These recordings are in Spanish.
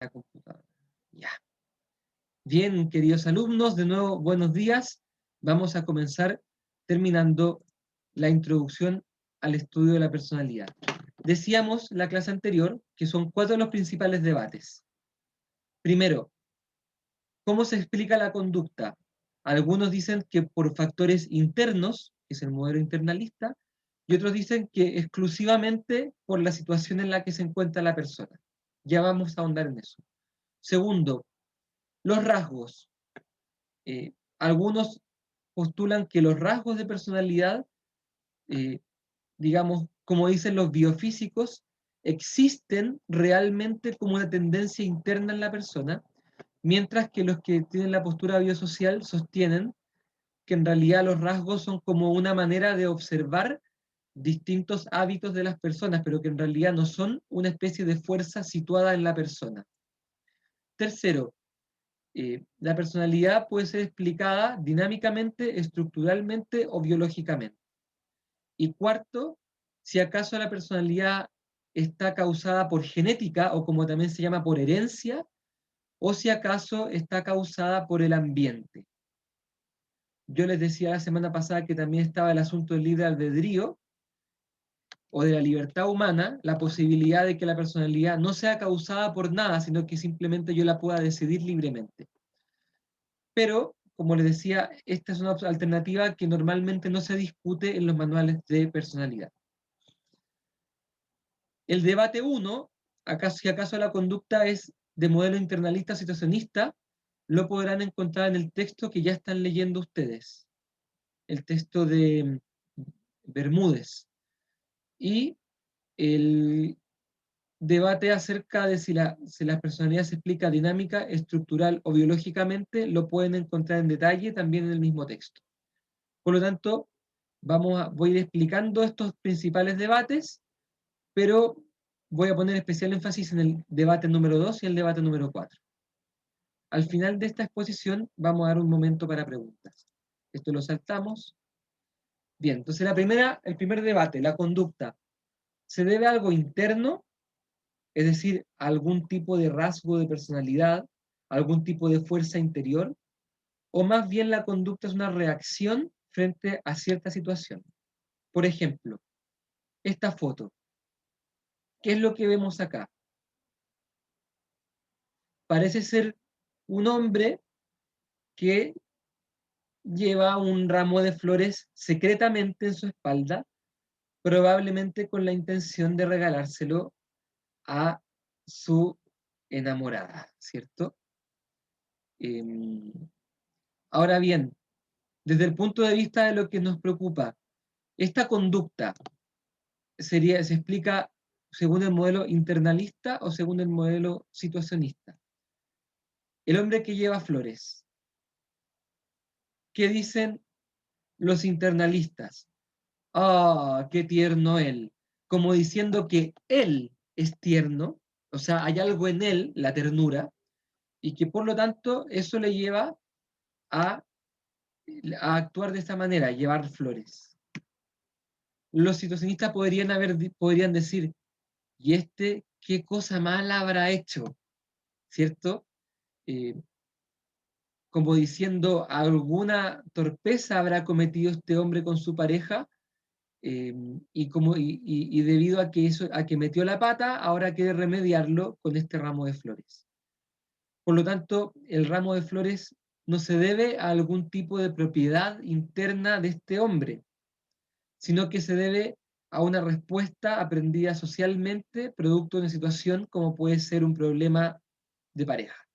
la computadora. Ya. Bien, queridos alumnos, de nuevo, buenos días. Vamos a comenzar terminando la introducción al estudio de la personalidad. Decíamos la clase anterior que son 4 los principales debates. Primero, ¿cómo se explica la conducta? Algunos dicen que por factores internos, que es el modelo internalista, y otros dicen que exclusivamente por la situación en la que se encuentra la persona. Ya vamos a ahondar en eso. Segundo, los rasgos. Algunos postulan que los rasgos de personalidad, eh, digamos, como dicen los biofísicos, existen realmente como una tendencia interna en la persona, mientras que los que tienen la postura biosocial sostienen que en realidad los rasgos son como una manera de observar distintos hábitos de las personas, pero que en realidad no son una especie de fuerza situada en la persona. Tercero, la personalidad puede ser explicada dinámicamente, estructuralmente o biológicamente. Y cuarto, si acaso la personalidad está causada por genética o como también se llama por herencia, o si acaso está causada por el ambiente. Yo les decía la semana pasada que también estaba el asunto del libre albedrío o de la libertad humana, la posibilidad de que la personalidad no sea causada por nada, sino que simplemente yo la pueda decidir libremente. Pero, como les decía, esta es una alternativa que normalmente no se discute en los manuales de personalidad. El debate 1, si acaso la conducta es de modelo internalista situacionista, lo podrán encontrar en el texto que ya están leyendo ustedes, el texto de Bermúdez. Y el debate acerca de si la personalidad se explica dinámica, estructural o biológicamente, lo pueden encontrar en detalle también en el mismo texto. Por lo tanto, voy a ir explicando estos principales debates, pero voy a poner especial énfasis en el debate número 2 y el debate número 4. Al final de esta exposición vamos a dar un momento para preguntas. Esto lo saltamos. Bien, entonces el primer debate, la conducta, ¿se debe a algo interno? Es decir, algún tipo de rasgo de personalidad, algún tipo de fuerza interior, o más bien la conducta es una reacción frente a cierta situación. Por ejemplo, esta foto. ¿Qué es lo que vemos acá? Parece ser un hombre que lleva un ramo de flores secretamente en su espalda, probablemente con la intención de regalárselo a su enamorada, ¿cierto? Eh, Ahora bien, desde el punto de vista de lo que nos preocupa, esta conducta se explica según el modelo internalista o según el modelo situacionista. El hombre que lleva flores. ¿Qué dicen los internalistas? ¡Ah, qué tierno él! Como diciendo que él es tierno, o sea, hay algo en él, la ternura, y que por lo tanto eso le lleva a, a actuar de esta manera, a llevar flores. Los situacionistas podrían decir, ¿y este qué cosa mala habrá hecho? ¿Cierto? Eh, Como diciendo, alguna torpeza habrá cometido este hombre con su pareja, y debido a que metió la pata, ahora quiere remediarlo con este ramo de flores. Por lo tanto, el ramo de flores no se debe a algún tipo de propiedad interna de este hombre, sino que se debe a una respuesta aprendida socialmente, producto de una situación como puede ser un problema de pareja.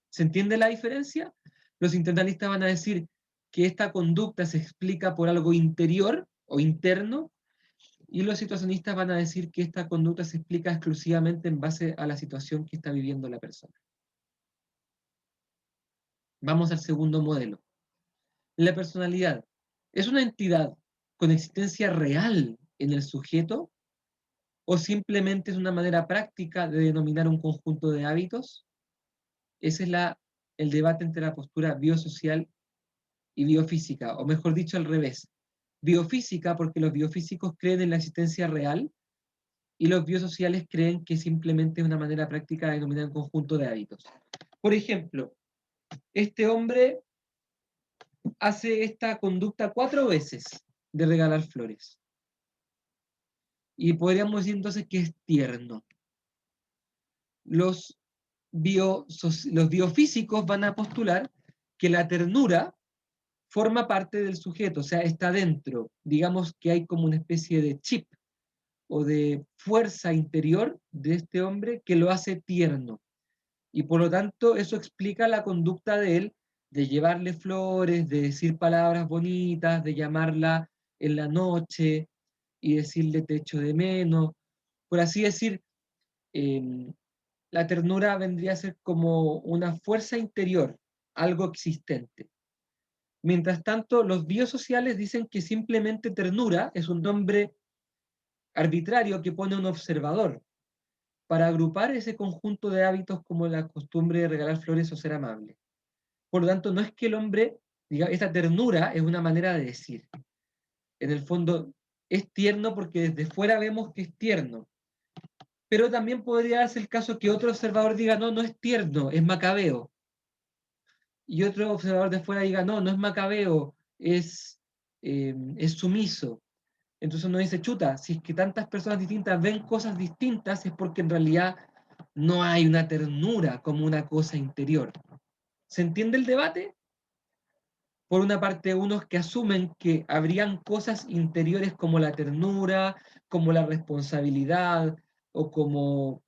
¿Se entiende la diferencia? Los internalistas van a decir que esta conducta se explica por algo interior o interno, y los situacionistas van a decir que esta conducta se explica exclusivamente en base a la situación que está viviendo la persona. Vamos al segundo modelo. La personalidad es una entidad con existencia real en el sujeto o simplemente es una manera práctica de denominar un conjunto de hábitos. Ese es el debate entre la postura biosocial y biofísica, o mejor dicho, al revés. Biofísica porque los biofísicos creen en la existencia real y los biosociales creen que simplemente es una manera práctica de denominar un conjunto de hábitos. Por ejemplo, este hombre hace esta conducta 4 veces de regalar flores. Y podríamos decir entonces que es tierno. Los biofísicos van a postular que la ternura forma parte del sujeto, o sea, está dentro. Digamos que hay como una especie de chip o de fuerza interior de este hombre que lo hace tierno. Y por lo tanto, eso explica la conducta de él de llevarle flores, de decir palabras bonitas, de llamarla en la noche y decirle te echo de menos. Por así decir, eh, la ternura vendría a ser como una fuerza interior, algo existente. Mientras tanto, los biosociales dicen que simplemente ternura es un nombre arbitrario que pone un observador para agrupar ese conjunto de hábitos como la costumbre de regalar flores o ser amable. Por lo tanto, no es que el hombre, diga, esta ternura es una manera de decir. En el fondo, es tierno porque desde fuera vemos que es tierno. Pero también podría darse el caso que otro observador diga, no, no es tierno, es macabeo. Y otro observador de fuera diga, no, no es macabeo, es sumiso. Entonces uno dice, chuta, si es que tantas personas distintas ven cosas distintas, es porque en realidad no hay una ternura como una cosa interior. ¿Se entiende el debate? Por una parte, unos que asumen que habrían cosas interiores como la ternura, como la responsabilidad o como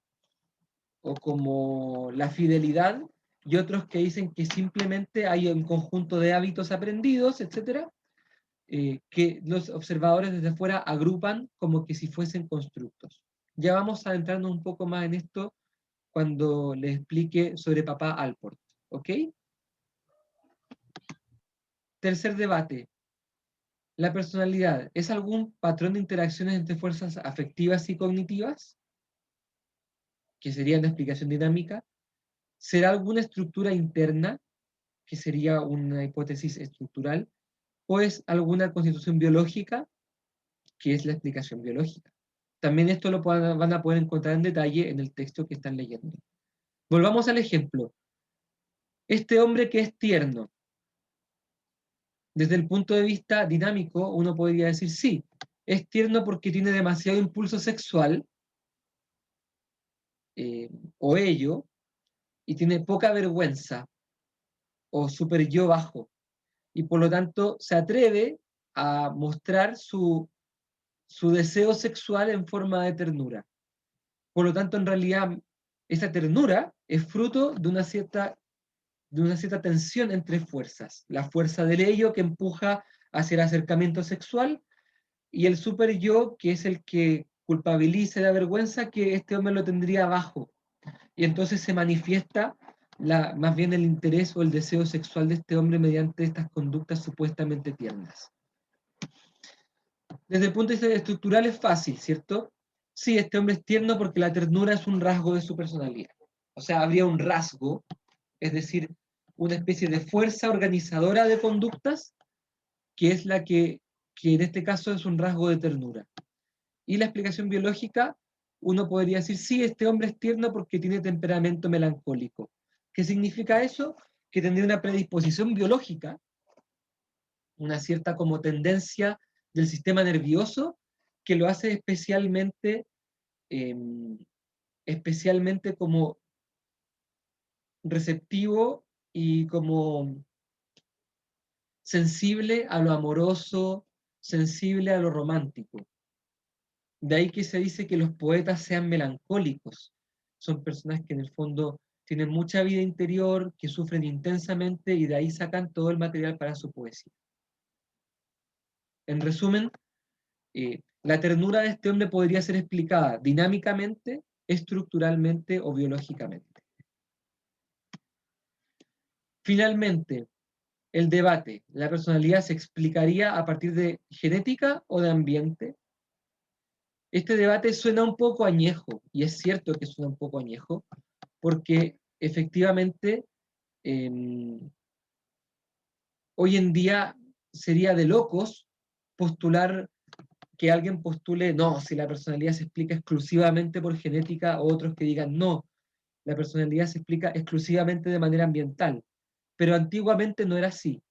la fidelidad, y otros que dicen que simplemente hay un conjunto de hábitos aprendidos, etcétera, que los observadores desde fuera agrupan como que si fuesen constructos. Ya vamos a adentrarnos un poco más en esto cuando les explique sobre papá Alport, ¿ok? Tercer debate. ¿La personalidad es algún patrón de interacciones entre fuerzas afectivas y cognitivas? Que sería una explicación dinámica. ¿Será alguna estructura interna? Que sería una hipótesis estructural. ¿O es alguna constitución biológica? Que es la explicación biológica. También esto van a poder encontrar en detalle en el texto que están leyendo. Volvamos al ejemplo. Este hombre que es tierno, desde el punto de vista dinámico, uno podría decir sí, es tierno porque tiene demasiado impulso sexual, o ello, y tiene poca vergüenza, o super yo bajo, y por lo tanto se atreve a mostrar su deseo sexual en forma de ternura. Por lo tanto, en realidad, esa ternura es fruto de una cierta tensión entre fuerzas. La fuerza del ello que empuja hacia el acercamiento sexual y el super yo que es el que culpabiliza y da vergüenza que este hombre lo tendría abajo. Y entonces se manifiesta más bien el interés o el deseo sexual de este hombre mediante estas conductas supuestamente tiernas. Desde el punto de vista estructural es fácil, ¿cierto? Sí, este hombre es tierno porque la ternura es un rasgo de su personalidad. O sea, habría un rasgo, es decir, una especie de fuerza organizadora de conductas, que es la que en este caso es un rasgo de ternura. Y la explicación biológica, uno podría decir, sí, este hombre es tierno porque tiene temperamento melancólico. ¿Qué significa eso? Que tendría una predisposición biológica, una cierta como tendencia del sistema nervioso que lo hace eh, especialmente como receptivo y como sensible a lo amoroso, sensible a lo romántico. De ahí que se dice que los poetas sean melancólicos. Son personas que en el fondo tienen mucha vida interior, que sufren intensamente y de ahí sacan todo el material para su poesía. En resumen, la ternura de este hombre podría ser explicada dinámicamente, estructuralmente o biológicamente. Finalmente, el debate. ¿La personalidad se explicaría a partir de genética o de ambiente? Este debate suena un poco añejo, y es cierto que suena un poco añejo, porque efectivamente eh, hoy en día sería de locos postular que alguien postule, no, si la personalidad se explica exclusivamente por genética, o otros que digan, no, la personalidad se explica exclusivamente de manera ambiental. Pero antiguamente no era así.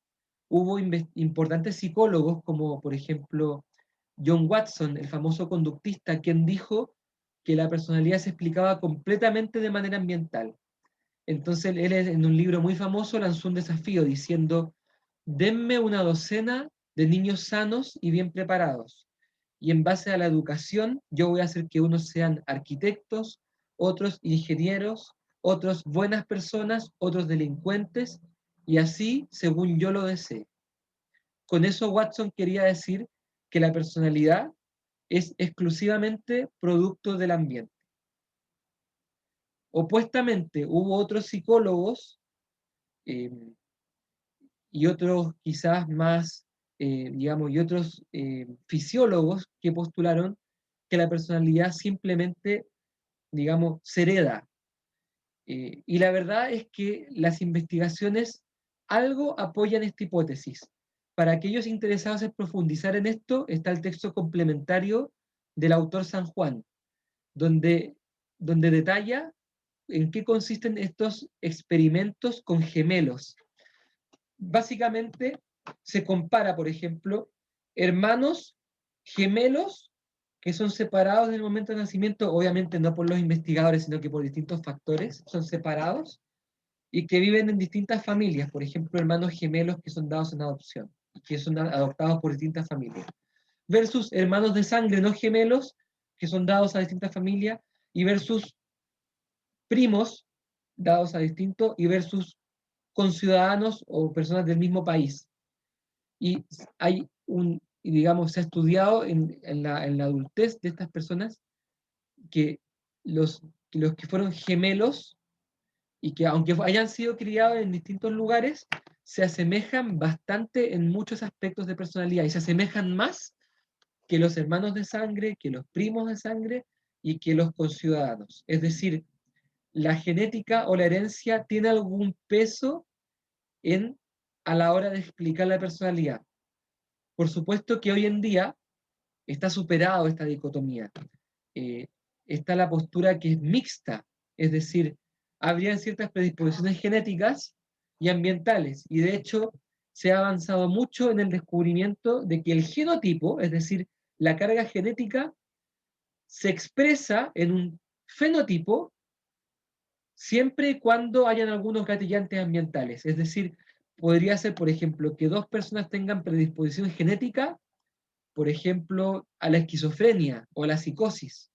Hubo importantes psicólogos, como por ejemplo John Watson, el famoso conductista, quien dijo que la personalidad se explicaba completamente de manera ambiental. Entonces él en un libro muy famoso lanzó un desafío diciendo, denme una docena de niños sanos y bien preparados. Y en base a la educación, yo voy a hacer que unos sean arquitectos, otros ingenieros, otros buenas personas, otros delincuentes, y así según yo lo desee. Con eso Watson quería decir que la personalidad es exclusivamente producto del ambiente. Opuestamente, hubo otros psicólogos eh, y otros quizás más, digamos, y otros fisiólogos que postularon que la personalidad simplemente, digamos, se hereda. Y la verdad es que las investigaciones algo apoyan esta hipótesis. Para aquellos interesados en profundizar en esto, está el texto complementario del autor San Juan, donde, donde detalla en qué consisten estos experimentos con gemelos. Básicamente se compara, por ejemplo, hermanos gemelos que son separados en el momento de nacimiento, obviamente no por los investigadores, sino que por distintos factores, son separados y que viven en distintas familias, por ejemplo, hermanos gemelos que son dados en adopción y que son adoptados por distintas familias, versus hermanos de sangre no gemelos que son dados a distintas familias y versus primos dados a distintos y versus conciudadanos o personas del mismo país. Y hay digamos, se ha estudiado en la adultez de estas personas que los que fueron gemelos y que aunque hayan sido criados en distintos lugares, se asemejan bastante en muchos aspectos de personalidad y se asemejan más que los hermanos de sangre, que los primos de sangre y que los conciudadanos. Es decir, la genética o la herencia tiene algún peso en, a la hora de explicar la personalidad. Por supuesto que hoy en día está superado esta dicotomía. Eh, Está la postura que es mixta, es decir, habrían ciertas predisposiciones genéticas y ambientales, y de hecho se ha avanzado mucho en el descubrimiento de que el genotipo, es decir, la carga genética, se expresa en un fenotipo siempre y cuando hayan algunos gatillantes ambientales. Es decir, podría ser, por ejemplo, que dos personas tengan predisposición genética, por ejemplo, a la esquizofrenia o a la psicosis,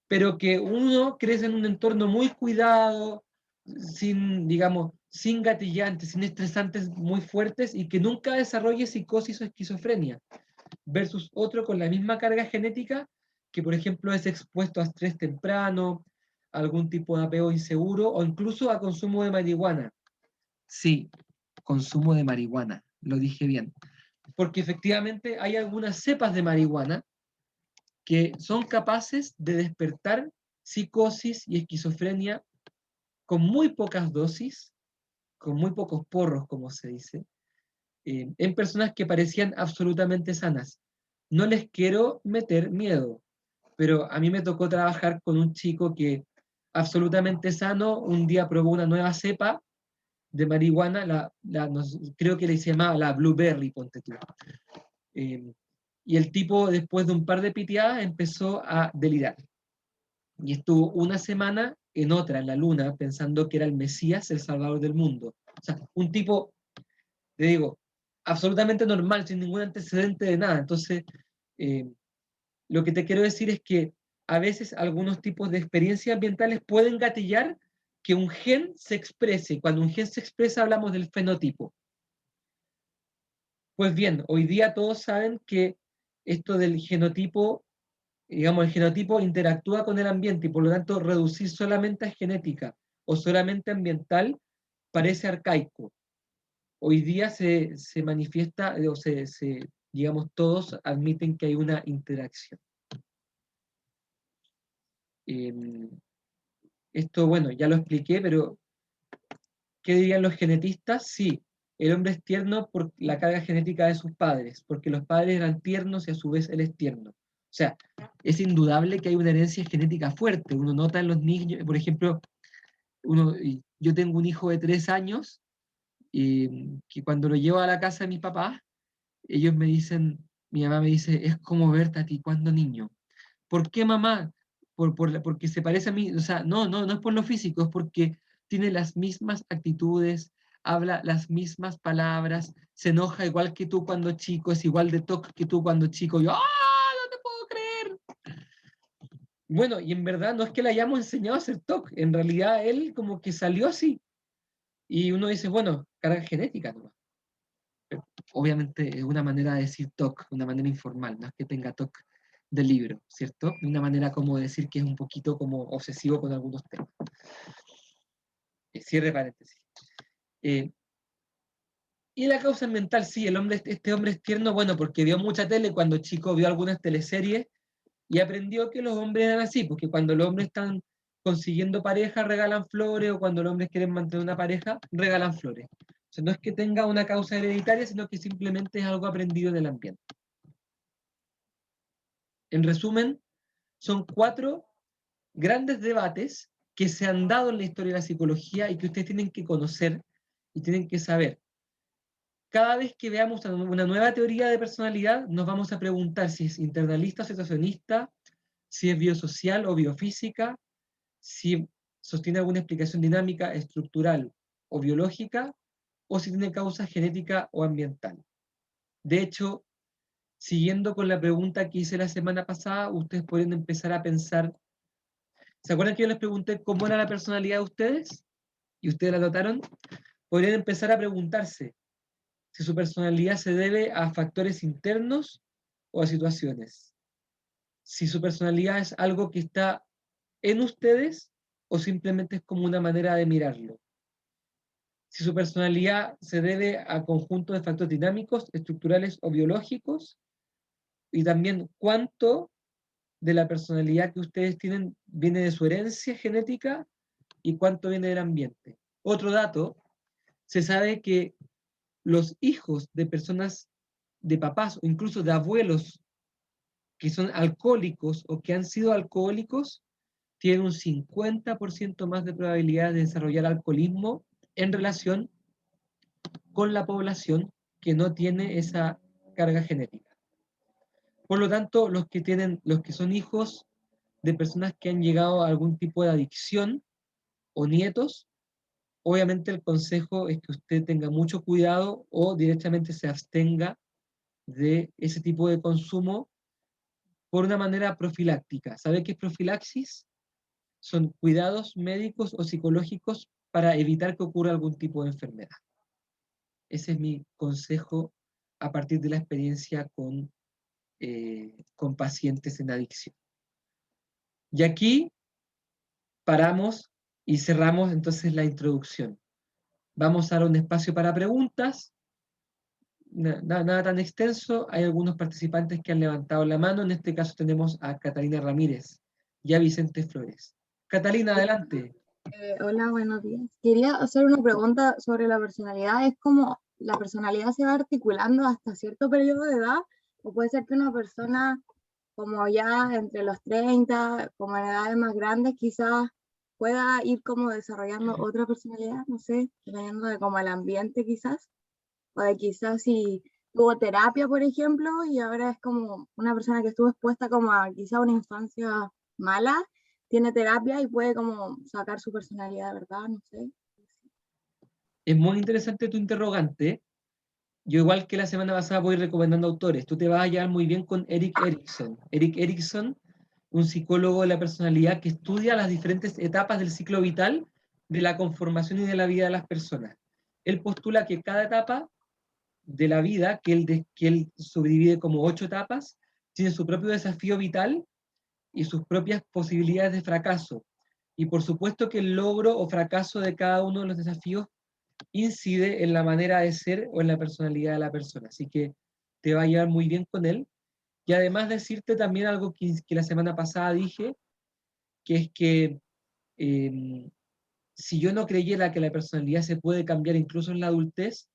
pero que uno crece en un entorno muy cuidado, sin, digamos, sin gatillantes, sin estresantes muy fuertes y que nunca desarrolle psicosis o esquizofrenia, versus otro con la misma carga genética que, por ejemplo, es expuesto a estrés temprano, a algún tipo de apego inseguro o incluso a consumo de marihuana. Sí, consumo de marihuana, lo dije bien. Porque efectivamente hay algunas cepas de marihuana que son capaces de despertar psicosis y esquizofrenia con muy pocas dosis, con muy pocos porros, como se dice, en personas que parecían absolutamente sanas. No les quiero meter miedo, pero a mí me tocó trabajar con un chico que absolutamente sano, un día probó una nueva cepa de marihuana, creo que le se llamaba la blueberry, ponte tú. Eh, y el tipo, después de un par de piteadas, empezó a delirar. Y estuvo una semana en otra, en la luna, pensando que era el Mesías, el Salvador del mundo. O sea, un tipo, te digo, absolutamente normal, sin ningún antecedente de nada. Entonces, eh, lo que te quiero decir es que a veces algunos tipos de experiencias ambientales pueden gatillar que un gen se exprese. Cuando un gen se expresa hablamos del fenotipo. Pues bien, hoy día todos saben que esto del genotipo, digamos, el genotipo interactúa con el ambiente y por lo tanto reducir solamente a genética o solamente ambiental parece arcaico. Hoy día se manifiesta, o digamos, todos admiten que hay una interacción. Eh, Esto, bueno, ya lo expliqué, pero ¿qué dirían los genetistas? Sí, el hombre es tierno por la carga genética de sus padres, porque los padres eran tiernos y a su vez él es tierno. O sea, es indudable que hay una herencia genética fuerte. Uno nota en los niños, por ejemplo, yo tengo un hijo de 3 años, que cuando lo llevo a la casa de mis papás, ellos me dicen, mi mamá me dice, es como verte a ti cuando niño. ¿Por qué, mamá? Porque se parece a mí, o sea, no es por lo físico, es porque tiene las mismas actitudes, habla las mismas palabras, se enoja igual que tú cuando chico, es igual de toc que tú cuando chico. Yo, ¡ah! No te puedo creer. Bueno, y en verdad no es que le hayamos enseñado a hacer TOC, en realidad él como que salió así. Y uno dice, bueno, carga genética nomás. Pero obviamente es una manera de decir TOC, una manera informal, no es que tenga TOC del libro, ¿cierto? Una manera como de decir que es un poquito como obsesivo con algunos temas. Cierre paréntesis. Eh, y la causa mental, sí, este hombre es tierno, bueno, porque vio mucha tele cuando chico, vio algunas teleseries y aprendió que los hombres eran así, porque cuando los hombres están consiguiendo pareja, regalan flores, o cuando los hombres quieren mantener una pareja, regalan flores. O sea, no es que tenga una causa hereditaria, sino que simplemente es algo aprendido en el ambiente. En resumen, son 4 grandes debates que se han dado en la historia de la psicología y que ustedes tienen que conocer y tienen que saber. Cada vez que veamos una nueva teoría de personalidad, nos vamos a preguntar si es internalista o situacionista, si es biosocial o biofísica, si sostiene alguna explicación dinámica, estructural o biológica, o si tiene causa genética o ambiental. De hecho, siguiendo con la pregunta que hice la semana pasada, ustedes pueden empezar a pensar, ¿se acuerdan que yo les pregunté cómo era la personalidad de ustedes? Y ustedes la notaron. Podrían empezar a preguntarse si su personalidad se debe a factores internos o a situaciones. Si su personalidad es algo que está en ustedes o simplemente es como una manera de mirarlo. Si su personalidad se debe a conjuntos de factores dinámicos, estructurales o biológicos, y también cuánto de la personalidad que ustedes tienen viene de su herencia genética y cuánto viene del ambiente. Otro dato, se sabe que los hijos de personas, de papás o incluso de abuelos que son alcohólicos o que han sido alcohólicos, tienen un 50% más de probabilidad de desarrollar alcoholismo en relación con la población que no tiene esa carga genética. Por lo tanto, los que son hijos de personas que han llegado a algún tipo de adicción o nietos, obviamente el consejo es que usted tenga mucho cuidado o directamente se abstenga de ese tipo de consumo por una manera profiláctica. ¿Sabe qué es profilaxis? Son cuidados médicos o psicológicos para evitar que ocurra algún tipo de enfermedad. Ese es mi consejo a partir de la experiencia con pacientes en adicción. Y aquí paramos y cerramos entonces la introducción. Vamos a dar un espacio para preguntas. Nada tan extenso. Hay algunos participantes que han levantado la mano. En este caso tenemos a Catalina Ramírez y a Vicente Flores. Catalina, adelante. Hola, buenos días. Quería hacer una pregunta sobre la personalidad. ¿Es como la personalidad se va articulando hasta cierto periodo de edad? ¿O puede ser que una persona como ya entre los 30, como en edades más grandes, quizás pueda ir como desarrollando otra personalidad? No sé, dependiendo de como el ambiente quizás. O de quizás si tuvo terapia, por ejemplo, y ahora es como una persona que estuvo expuesta como a quizá una infancia mala, tiene terapia y puede como sacar su personalidad de verdad, no sé. Es muy interesante tu interrogante. Yo igual que la semana pasada voy recomendando autores. Tú te vas a llevar muy bien con Erik Erikson. Erik Erikson, un psicólogo de la personalidad que estudia las diferentes etapas del ciclo vital de la conformación y de la vida de las personas. Él postula que cada etapa de la vida, que él subdivide como 8 etapas, tiene su propio desafío vital y sus propias posibilidades de fracaso. Y por supuesto que el logro o fracaso de cada uno de los desafíos incide en la manera de ser o en la personalidad de la persona. Así que te va a llevar muy bien con él. Y además decirte también algo que la semana pasada dije, que es que si yo no creyera que la personalidad se puede cambiar incluso en la adultez,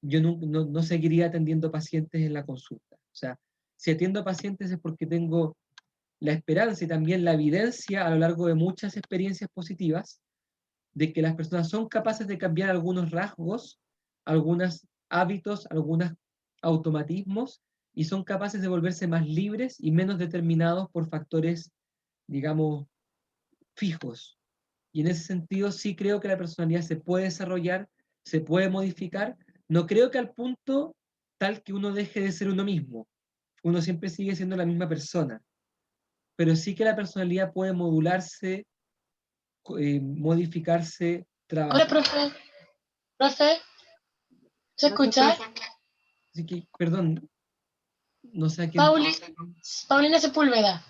yo no seguiría atendiendo pacientes en la consulta. O sea, si atiendo a pacientes es porque tengo la esperanza y también la evidencia a lo largo de muchas experiencias positivas de que las personas son capaces de cambiar algunos rasgos, algunos hábitos, algunos automatismos, y son capaces de volverse más libres y menos determinados por factores, digamos, fijos. Y en ese sentido sí creo que la personalidad se puede desarrollar, se puede modificar. No creo que al punto tal que uno deje de ser uno mismo. Uno siempre sigue siendo la misma persona. Pero sí que la personalidad puede modularse, modificarse, Hola, trabajar. profe. Profe, ¿se Gracias, escucha? profe. Así que, perdón, no sé a quién. Paulina Sepúlveda.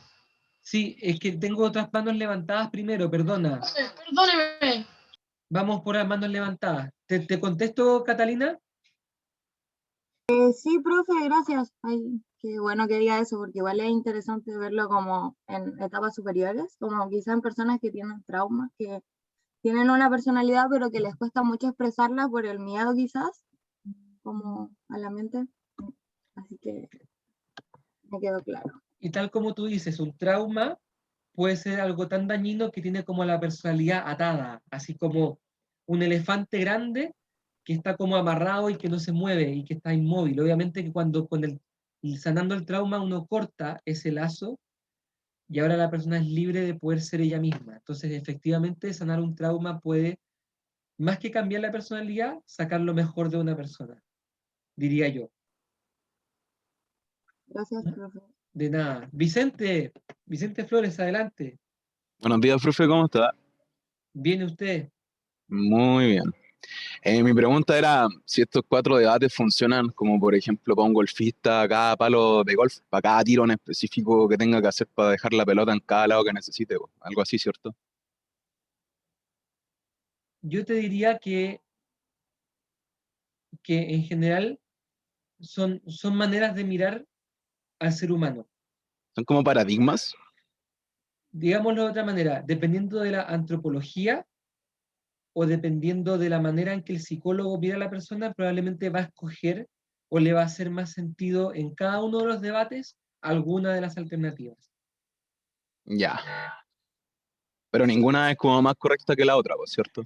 Sí, es que tengo otras manos levantadas primero, perdona. Profe, perdóneme. Vamos por las manos levantadas. ¿Te contesto, Catalina? Sí, profe, gracias. Ay, qué bueno que diga eso, porque igual es interesante verlo como en etapas superiores, como quizá en personas que tienen traumas, que tienen una personalidad, pero que les cuesta mucho expresarla por el miedo quizás, como a la mente. Así que me quedó claro. Y tal como tú dices, un trauma puede ser algo tan dañino que tiene como la personalidad atada, así como un elefante grande que está como amarrado y que no se mueve y que está inmóvil. Obviamente que cuando y sanando el trauma uno corta ese lazo y ahora la persona es libre de poder ser ella misma. Entonces, efectivamente, sanar un trauma puede, más que cambiar la personalidad, sacar lo mejor de una persona, diría yo. Gracias, profe. De nada. Vicente Flores, adelante. Buenos días, profe, ¿cómo está? ¿Viene usted? Muy bien. Mi pregunta era si estos 4 debates funcionan como, por ejemplo, para un golfista, cada palo de golf, para cada tiro en específico que tenga que hacer para dejar la pelota en cada lado que necesite, algo así, ¿cierto? Yo te diría que en general son maneras de mirar al ser humano. Son como paradigmas. Digámoslo de otra manera, dependiendo de la antropología o dependiendo de la manera en que el psicólogo mira a la persona, probablemente va a escoger o le va a hacer más sentido en cada uno de los debates alguna de las alternativas. Ya. Pero ninguna es como más correcta que la otra, ¿cierto?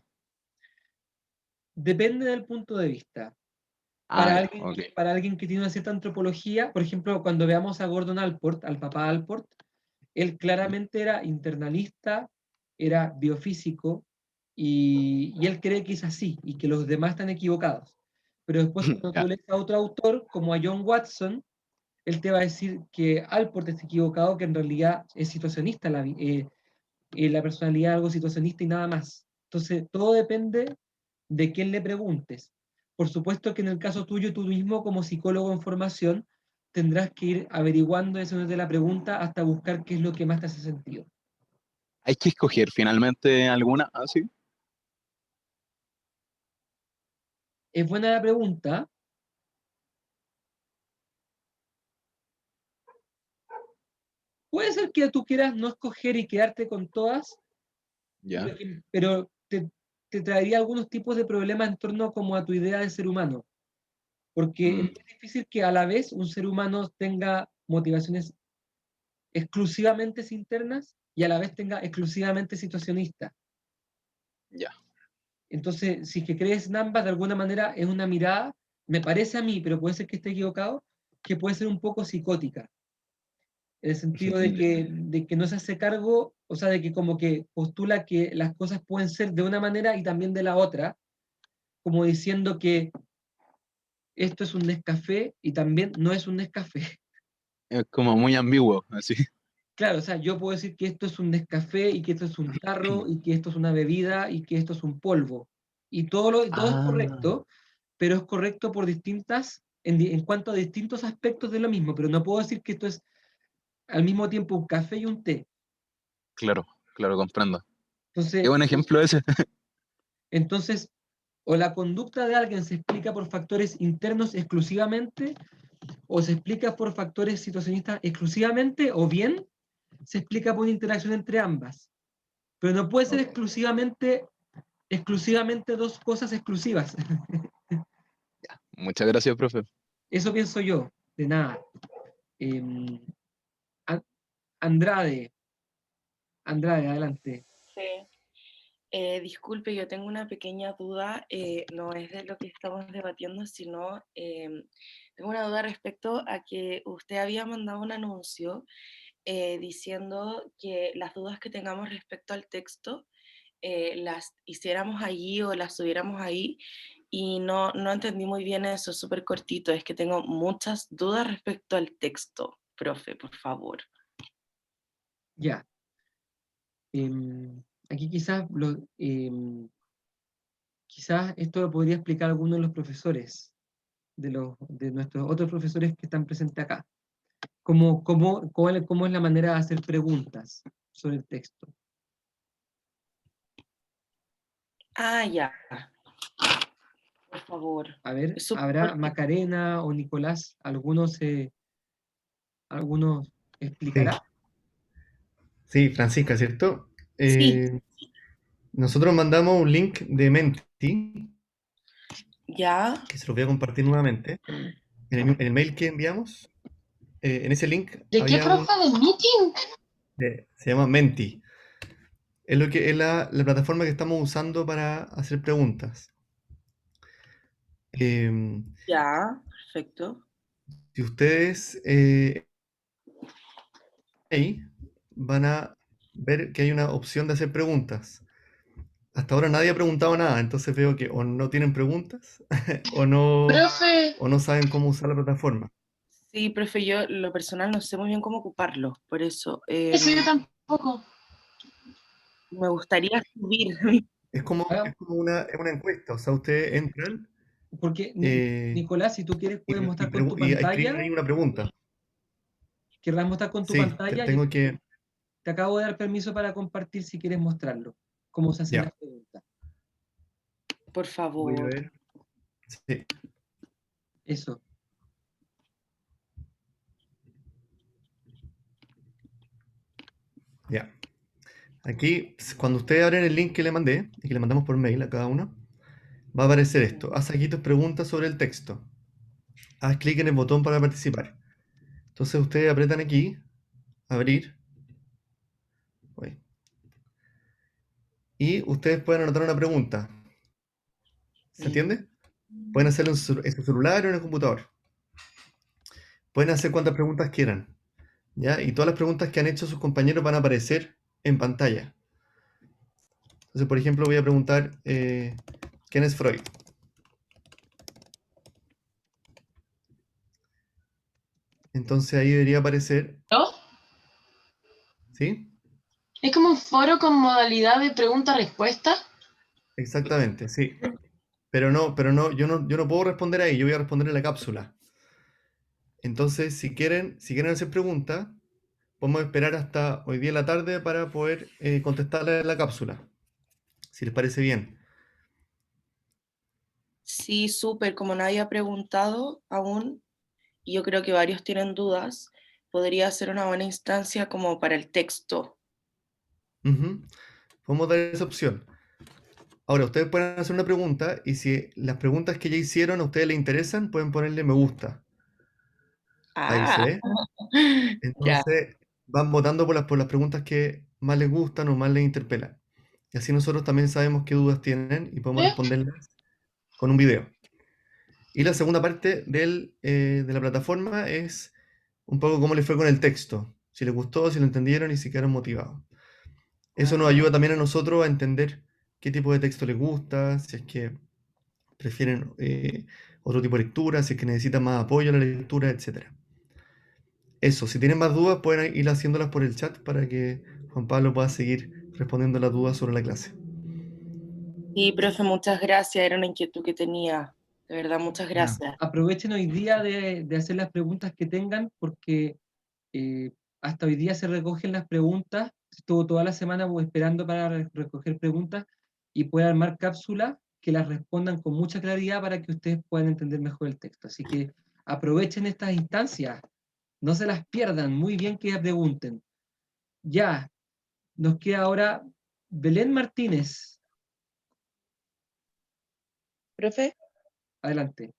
Depende del punto de vista. Ah, ya, ok. Para alguien que tiene una cierta antropología, por ejemplo, cuando veamos a Gordon Allport, al papá Allport, él claramente era internalista, era biofísico, y él cree que es así, y que los demás están equivocados. Pero después cuando tú Ya. lees a otro autor, como a John Watson, él te va a decir que Allport está equivocado, que en realidad es situacionista, la personalidad es algo situacionista y nada más. Entonces, todo depende de quién le preguntes. Por supuesto que en el caso tuyo, tú mismo como psicólogo en formación, tendrás que ir averiguando eso desde la pregunta hasta buscar qué es lo que más te hace sentido. Hay que escoger finalmente alguna, así. Es buena la pregunta. Puede ser que tú quieras no escoger y quedarte con todas, Ya. pero te traería algunos tipos de problemas en torno como a tu idea de ser humano. Porque es Mm, muy difícil que a la vez un ser humano tenga motivaciones exclusivamente internas y a la vez tenga exclusivamente situacionistas. ya. Entonces, si es que crees en ambas, de alguna manera es una mirada, me parece a mí, pero puede ser que esté equivocado, que puede ser un poco psicótica, en el sentido de que no se hace cargo, o sea, de que como que postula que las cosas pueden ser de una manera y también de la otra, como diciendo que esto es un Nescafé y también no es un Nescafé. Es como muy ambiguo, así. Claro, o sea, yo puedo decir que esto es un Nescafé y que esto es un tarro y que esto es una bebida y que esto es un polvo. Y todo es Ah, correcto, pero es correcto por en cuanto a distintos aspectos de lo mismo, pero no puedo decir que esto es al mismo tiempo un café y un té. claro, claro, comprendo. Qué Entonces, buen ejemplo ese. entonces, o la conducta de alguien se explica por factores internos exclusivamente, o se explica por factores situacionistas exclusivamente, o bien se explica por interacción entre ambas. Pero no puede ser Ok. exclusivamente dos cosas exclusivas. Muchas gracias, profe. Eso pienso yo, de nada. Em, An- Andrade, adelante. Sí. Disculpe, yo tengo una pequeña duda, no es de lo que estamos debatiendo, sino tengo una duda respecto a que usted había mandado un anuncio diciendo que las dudas que tengamos respecto al texto las hiciéramos allí o las subiéramos ahí, y no entendí muy bien eso, súper cortito, es que tengo muchas dudas respecto al texto, profe, por favor. Ya. Aquí quizás esto lo podría explicar alguno de los profesores, de nuestros otros profesores que están presentes acá. ¿Cómo es la manera de hacer preguntas sobre el texto? Ah, ya, por favor. A ver, Es súper ¿habrá cortito. Macarena o Nicolás? ¿Alguno Sí, explicará? sí, Francisca, ¿cierto? Sí, Nosotros mandamos un link de Menti, ya, que se los voy a compartir nuevamente. En el mail que enviamos, en ese link ¿De qué, había profe? ¿De meeting? se llama Menti. Es lo que es la plataforma que estamos usando para hacer preguntas. Eh, ya, perfecto. si ustedes ahí van a ver que hay una opción de hacer preguntas. Hasta ahora nadie ha preguntado nada, entonces veo que o no tienen preguntas Profe, o no saben cómo usar la plataforma. Sí, profe, yo lo personal no sé muy bien cómo ocuparlo, por eso eso yo tampoco. me gustaría subir. Es como es una encuesta, o sea, ustedes entran Porque, eh, Nicolás, si tú quieres, puedes mostrar con tu y escriben pantalla. ahí una pregunta. ¿Querrás mostrar con tu Sí, pantalla? Yo tengo que... te acabo de dar permiso para compartir si quieres mostrarlo. Cómo se hacen Ya, las preguntas. Por voy a favor. ver. Sí, Eso. ya. Aquí, cuando ustedes abren el link que le mandé, y que le mandamos por mail a cada uno, va a aparecer esto. Haz aquí tus preguntas sobre el texto. Haz clic en el botón para participar. Entonces ustedes apretan aquí, abrir. Uy. Y ustedes pueden anotar una pregunta. ¿Se entiende? Pueden hacerlo en su celular o en el computador. Pueden hacer cuantas preguntas quieran, ¿ya? Y todas las preguntas que han hecho sus compañeros van a aparecer en pantalla. Entonces, por ejemplo, voy a preguntar, ¿quién es Freud? Entonces ahí debería aparecer, ¿No? ¿sí? Es como un foro con modalidad de pregunta-respuesta. Exactamente, sí. Pero no, yo no puedo responder ahí, yo voy a responder en la cápsula. Entonces, si quieren hacer preguntas, podemos esperar hasta hoy día en la tarde para poder contestarla en la cápsula, si les parece bien. Sí, súper, como nadie ha preguntado aún, y yo creo que varios tienen dudas, podría ser una buena instancia como para el texto. Ujú. Podemos dar esa opción. Ahora, ustedes pueden hacer una pregunta y si las preguntas que ya hicieron a ustedes les interesan, pueden ponerle me gusta. Ahí se Ah, ve. ya. Entonces, van votando por las preguntas que más les gustan o más les interpelan. Y así nosotros también sabemos qué dudas tienen y podemos ¿Eh? responderlas con un video. Y la segunda parte de la plataforma es un poco cómo les fue con el texto. Si les gustó, si lo entendieron y si quedaron motivados. Eso nos ayuda también a nosotros a entender qué tipo de texto les gusta, si es que prefieren otro tipo de lectura, si es que necesitan más apoyo a la lectura, etc. Eso, si tienen más dudas, pueden ir haciéndolas por el chat para que Juan Pablo pueda seguir respondiendo las dudas sobre la clase. Sí, profe, muchas gracias, era una inquietud que tenía. De verdad, muchas gracias. Aprovechen hoy día de hacer las preguntas que tengan, porque hasta hoy día se recogen las preguntas. Estuvo toda la semana esperando para recoger preguntas y poder armar cápsulas que las respondan con mucha claridad para que ustedes puedan entender mejor el texto. Así que aprovechen estas instancias, no se las pierdan, muy bien que pregunten. Ya, nos queda ahora Belén Martínez. Profe, Adelante.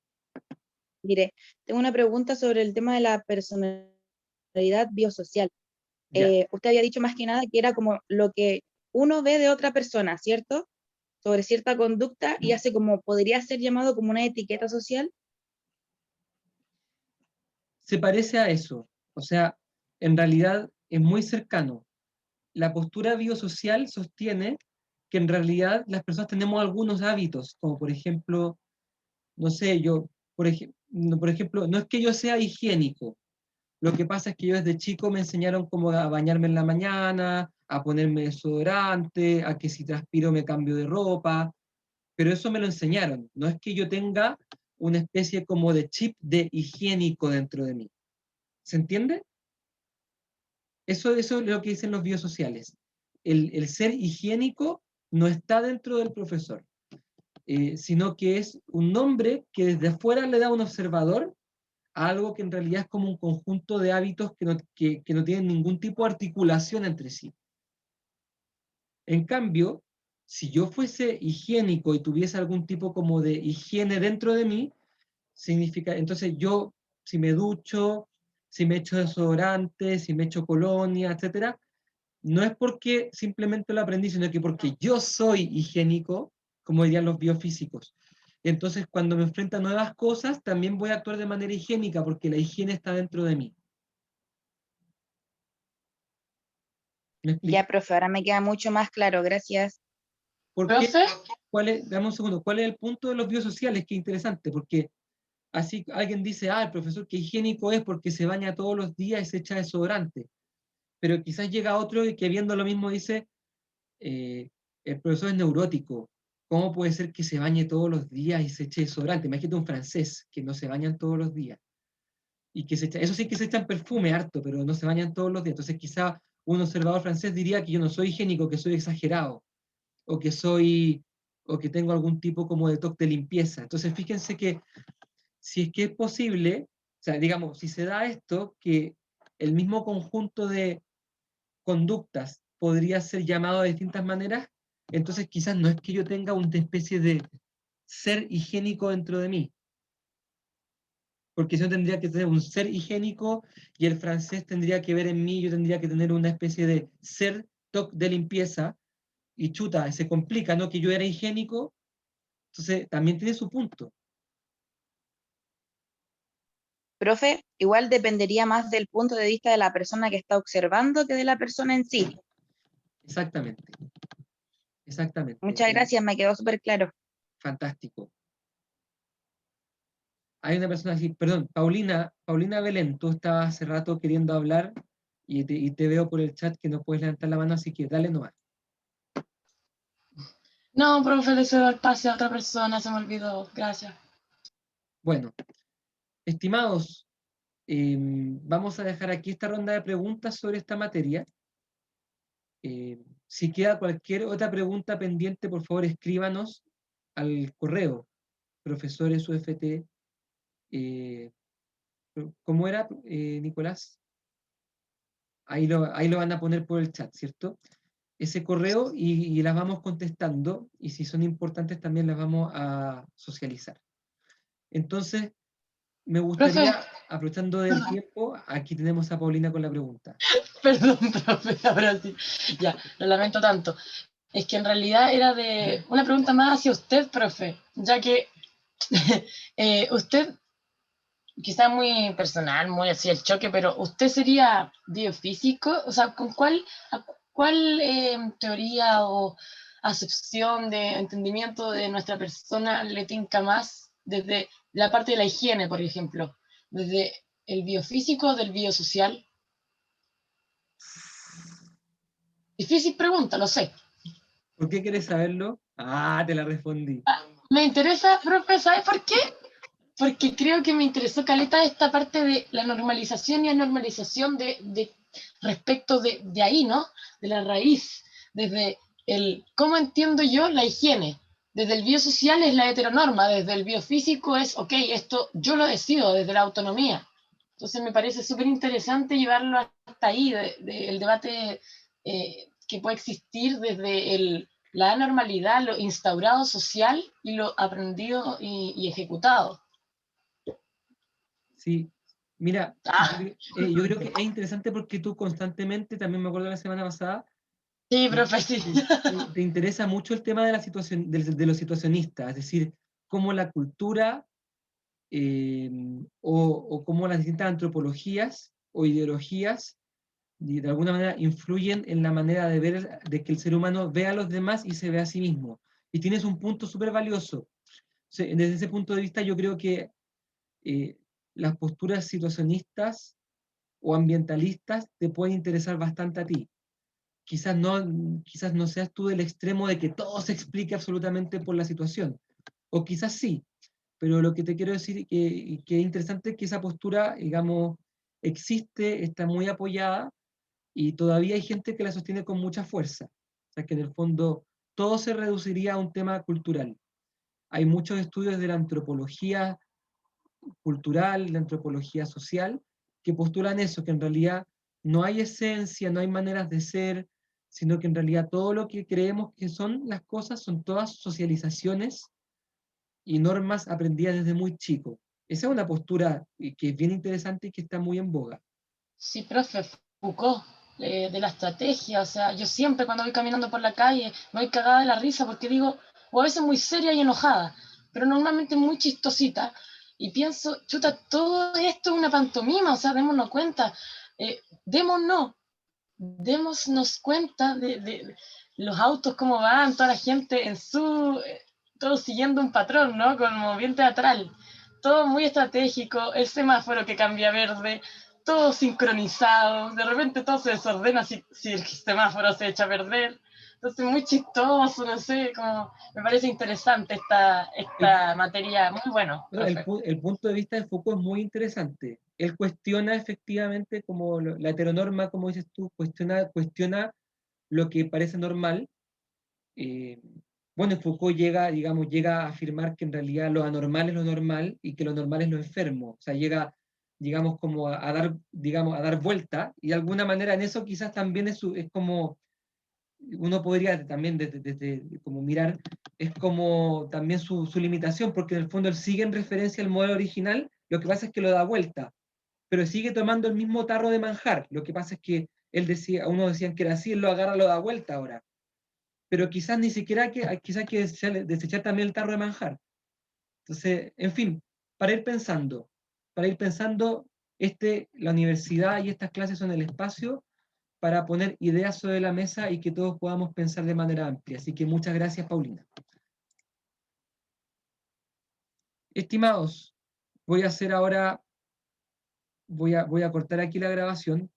Mire, tengo una pregunta sobre el tema de la personalidad biosocial. Ya, Usted había dicho más que nada que era como lo que uno ve de otra persona, ¿cierto? Sobre cierta conducta y hace como, podría ser llamado como una etiqueta social. se parece a eso. O sea, en realidad es muy cercano. La postura biosocial sostiene que en realidad las personas tenemos algunos hábitos, como por ejemplo, no sé, yo, por ejemplo, no es que yo sea higiénico. Lo que pasa es que yo desde chico me enseñaron cómo a bañarme en la mañana, a ponerme desodorante, a que si transpiro me cambio de ropa, pero eso me lo enseñaron. No es que yo tenga una especie como de chip de higiénico dentro de mí. ¿Se entiende? Eso es lo que dicen los biosociales. El ser higiénico no está dentro del profesor, sino que es un nombre que desde afuera le da a un observador a algo que en realidad es como un conjunto de hábitos que no tienen ningún tipo de articulación entre sí. En cambio, si yo fuese higiénico y tuviese algún tipo como de higiene dentro de mí, significa, entonces yo, si me ducho, si me echo desodorante, si me echo colonia, etcétera, no es porque simplemente lo aprendí, sino que porque yo soy higiénico, como dirían los biofísicos. Entonces, cuando me enfrento a nuevas cosas, también voy a actuar de manera higiénica, porque la higiene está dentro de mí. ¿Me explico? Ya, profe, ahora me queda mucho más claro, gracias. ¿Por qué? Profe, Dame un segundo, ¿cuál es el punto de los biosociales? Qué interesante, porque así alguien dice, el profesor, qué higiénico es porque se baña todos los días y se echa desodorante. Pero quizás llega otro y que viendo lo mismo dice, eh, el profesor es neurótico. ¿Cómo puede ser que se bañe todos los días y se eche desodorante? Imagínate un francés que no se bañan todos los días. Y que eso sí que se echan perfume harto, pero no se bañan todos los días. Entonces quizá un observador francés diría que yo no soy higiénico, que soy exagerado, o que soy, o que tengo algún tipo como de toque de limpieza. Entonces fíjense que si es que es posible, o sea, digamos, si se da esto, que el mismo conjunto de conductas podría ser llamado de distintas maneras, entonces quizás no es que yo tenga una especie de ser higiénico dentro de mí, porque yo tendría que tener un ser higiénico y el francés tendría que ver en mí, yo tendría que tener una especie de ser toc de limpieza, y chuta, se complica, ¿no? Que yo era higiénico, entonces también tiene su punto. Profe, igual dependería más del punto de vista de la persona que está observando que de la persona en sí. Exactamente, exactamente. Muchas gracias, me quedó súper claro. Fantástico. Hay una persona así, perdón, Paulina Belén, tú estabas hace rato queriendo hablar y te veo por el chat que no puedes levantar la mano, así que dale nomás. no, profe, le cedo el pase a otra persona, se me olvidó. Gracias. Bueno, estimados, vamos a dejar aquí esta ronda de preguntas sobre esta materia. Si queda cualquier otra pregunta pendiente, por favor escríbanos al correo profesoresuft. eh, ¿Cómo era, Nicolás? Ahí lo van a poner por el chat, ¿cierto? Ese correo y las vamos contestando y si son importantes también las vamos a socializar. Entonces, me Profe, gustaría, aprovechando del tiempo, aquí tenemos a Paulina con la pregunta. perdón, profe, ahora sí. Ya, lo lamento tanto. Es que en realidad era de una pregunta más hacia usted, profe, ya que usted, quizá muy personal, muy así el choque, pero ¿usted sería biofísico? O sea, ¿cuál teoría o acepción de entendimiento de nuestra persona le tinca más desde la parte de la higiene, por ejemplo? ¿Desde el biofísico o del biosocial? Difícil pregunta, lo sé. ¿Por qué quieres saberlo? Te la respondí. Me interesa, profe, ¿sabe por qué? Porque creo que me interesó caleta esta parte de la normalización y anormalización de respecto de ahí, ¿no? De la raíz, desde el cómo entiendo yo la higiene. Desde el biosocial es la heteronorma, desde el biofísico es, ok, esto yo lo decido, desde la autonomía. Entonces me parece súper interesante llevarlo hasta ahí, el debate que puede existir desde la anormalidad, lo instaurado social y lo aprendido y ejecutado. Sí, mira, Ah, yo creo que es interesante porque tú constantemente, también me acuerdo la semana pasada, sí, eh, profe, sí. te interesa mucho el tema de la situación, de los situacionistas, es decir, cómo la cultura o cómo las distintas antropologías o ideologías de alguna manera influyen en la manera de ver, de que el ser humano vea a los demás y se vea a sí mismo. Y tienes un punto súper valioso. O sea, desde ese punto de vista yo creo que eh, las posturas situacionistas o ambientalistas te pueden interesar bastante a ti. Quizás no seas tú del extremo de que todo se explique absolutamente por la situación, o quizás sí, pero lo que te quiero decir que es interesante es que esa postura, digamos, existe, está muy apoyada y todavía hay gente que la sostiene con mucha fuerza. O sea, que en el fondo todo se reduciría a un tema cultural. Hay muchos estudios de la antropología cultural, la antropología social, que postulan eso, que en realidad no hay esencia, no hay maneras de ser, sino que en realidad todo lo que creemos que son las cosas son todas socializaciones y normas aprendidas desde muy chico. Esa es una postura que es bien interesante y que está muy en boga. Sí, profe, Foucault, de la estrategia, o sea, yo siempre cuando voy caminando por la calle me voy cagada de la risa porque digo, o a veces muy seria y enojada, pero normalmente muy chistosita, y pienso, chuta, todo esto es una pantomima, o sea, démonos cuenta, démonos, démonos cuenta de los autos, cómo van, toda la gente en su, todo siguiendo un patrón, ¿no? Como bien teatral, todo muy estratégico, el semáforo que cambia a verde, todo sincronizado, de repente todo se desordena si el semáforo se echa a perder. Entonces, muy chistoso, no sé, como me parece interesante El, esta materia, muy bueno, no, profe. el punto de vista de Foucault es muy interesante. Él cuestiona efectivamente como la heteronorma, como dices tú, cuestiona lo que parece normal. eh, bueno, Foucault llega, digamos, llega a afirmar que en realidad lo anormal es lo normal y que lo normal es lo enfermo. O sea, llega, digamos, como a dar, digamos, a dar vuelta y de alguna manera en eso quizás también es como, uno podría también desde como mirar, es como también su limitación, porque en el fondo él sigue en referencia al modelo original, lo que pasa es que lo da vuelta, pero sigue tomando el mismo tarro de manjar. Lo que pasa es que él decía, uno decían que era así, él lo agarra, lo da vuelta ahora, pero quizás ni siquiera quizás que desechar también el tarro de manjar. Entonces, en fin, para ir pensando, para ir pensando, la universidad y estas clases son el espacio para poner ideas sobre la mesa y que todos podamos pensar de manera amplia. Así que muchas gracias, Paulina. Estimados, voy a hacer ahora, voy a cortar aquí la grabación